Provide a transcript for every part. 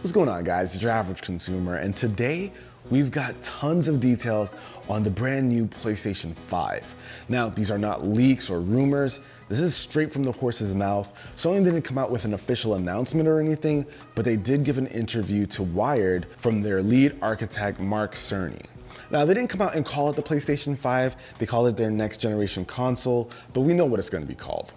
What's going on, guys? It's your average consumer, and today we've got tons of details on the brand new PlayStation 5. Now, these are not leaks or rumors. This is straight from the horse's mouth. Sony didn't come out with an official announcement or anything, but they did give an interview to Wired from their lead architect, Mark Cerny. Now, they didn't come out and call it the PlayStation 5. They called it their next generation console, but we know what it's going to be called.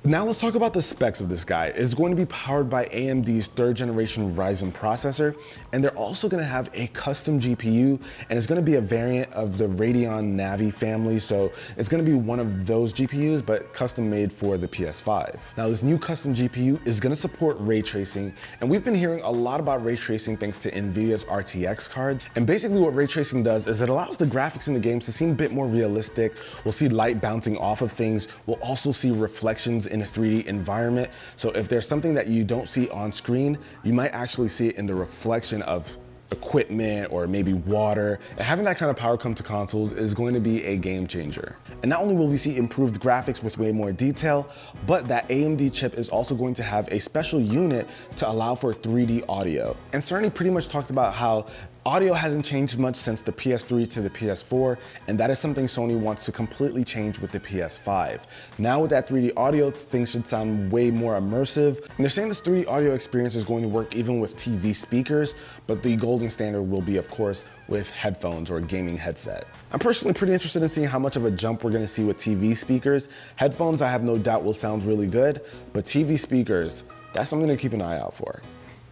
Now let's talk about the specs of this guy. It's going to be powered by AMD's third generation Ryzen processor, and they're also going to have a custom GPU, and it's going to be a variant of the Radeon Navi family, so it's going to be one of those GPUs, but custom made for the PS5. Now this new custom GPU is going to support ray tracing, and we've been hearing a lot about ray tracing thanks to NVIDIA's RTX card, and basically what ray tracing does is it allows the graphics in the games to seem a bit more realistic. We'll see light bouncing off of things. We'll also see reflections in a 3D environment. So if there's something that you don't see on screen, you might actually see it in the reflection of equipment or maybe water. And having that kind of power come to consoles is going to be a game changer. And not only will we see improved graphics with way more detail, but that AMD chip is also going to have a special unit to allow for 3D audio. And Cerny pretty much talked about how audio hasn't changed much since the PS3 to the PS4, and that is something Sony wants to completely change with the PS5. Now with that 3D audio, things should sound way more immersive. And they're saying this 3D audio experience is going to work even with TV speakers, but the golden standard will be, of course, with headphones or a gaming headset. I'm personally pretty interested in seeing how much of a jump we're gonna see with TV speakers. Headphones, I have no doubt, will sound really good, but TV speakers, that's something to keep an eye out for.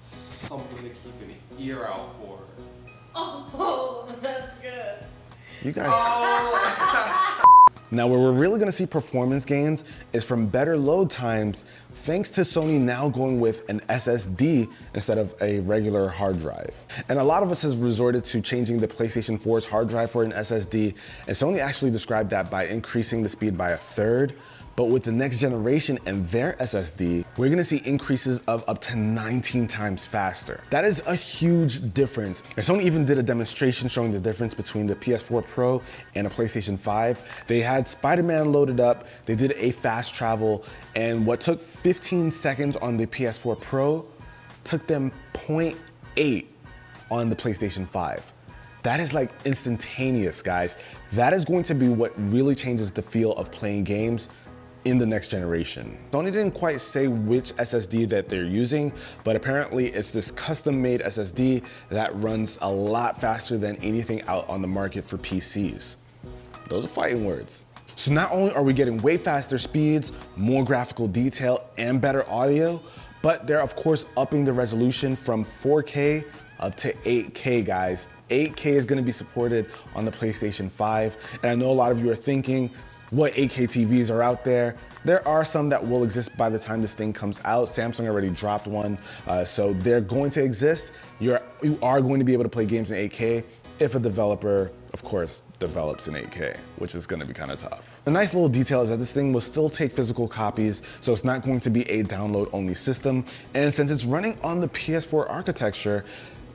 Something to keep an ear out for. Oh, that's good. You guys. Now, where we're really gonna see performance gains is from better load times, thanks to Sony now going with an SSD instead of a regular hard drive. And a lot of us has resorted to changing the PlayStation 4's hard drive for an SSD, and Sony actually described that by increasing the speed by 1/3. But with the next generation and their SSD, we're gonna see increases of up to 19 times faster. That is a huge difference. And Sony even did a demonstration showing the difference between the PS4 Pro and a PlayStation 5. They had Spider-Man loaded up, they did a fast travel, and what took 15 seconds on the PS4 Pro took them 0.8 on the PlayStation 5. That is like instantaneous, guys. That is going to be what really changes the feel of playing games in the next generation. Sony didn't quite say which SSD that they're using, but apparently it's this custom-made SSD that runs a lot faster than anything out on the market for PCs. Those are fighting words. So not only are we getting way faster speeds, more graphical detail, and better audio, but they're of course upping the resolution from 4K up to 8K, guys. 8K is gonna be supported on the PlayStation 5, and I know a lot of you are thinking, what 8K TVs are out there? There are some that will exist by the time this thing comes out. Samsung already dropped one, so they're going to exist. You are going to be able to play games in 8K if a developer, of course, develops in 8K, which is gonna be kind of tough. A nice little detail is that this thing will still take physical copies, so it's not going to be a download-only system. And since it's running on the PS4 architecture,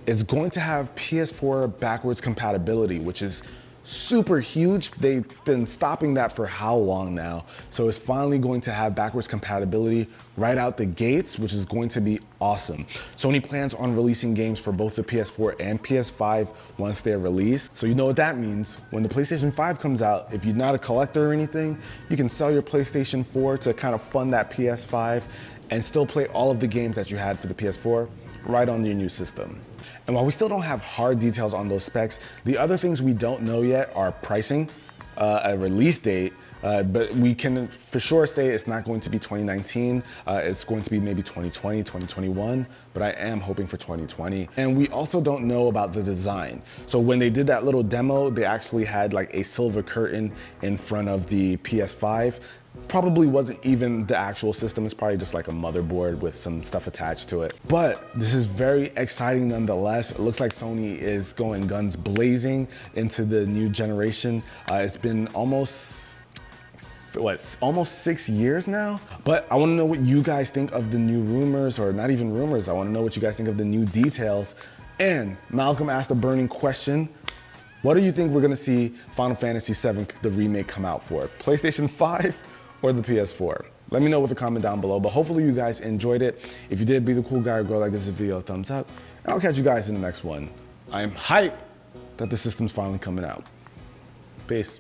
it's going to have PS4 backwards compatibility, which is super huge. They've been stopping that for how long now? So it's finally going to have backwards compatibility right out the gates, which is going to be awesome. Sony plans on releasing games for both the PS4 and PS5 once they're released. So you know what that means. When the PlayStation 5 comes out, if you're not a collector or anything, you can sell your PlayStation 4 to kind of fund that PS5 and still play all of the games that you had for the PS4 right on your new system. And while we still don't have hard details on those specs, the other things we don't know yet are pricing, a release date, but we can for sure say it's not going to be 2019. It's going to be maybe 2020, 2021, but I am hoping for 2020. And we also don't know about the design. So when they did that little demo, they actually had like a silver curtain in front of the PS5. Probably wasn't even the actual system. It's probably just like a motherboard with some stuff attached to it. But this is very exciting nonetheless. It looks like Sony is going guns blazing into the new generation. It's been almost 6 years now? But I wanna know what you guys think of the new rumors, or not even rumors. I wanna know what you guys think of the new details. And Malcolm asked a burning question. What do you think we're gonna see Final Fantasy VII, the remake, come out for? PlayStation 5 or the PS4? Let me know with a comment down below, but hopefully you guys enjoyed it. If you did, be the cool guy or girl like this video, a thumbs up. And I'll catch you guys in the next one. I'm hyped that the system's finally coming out. Peace.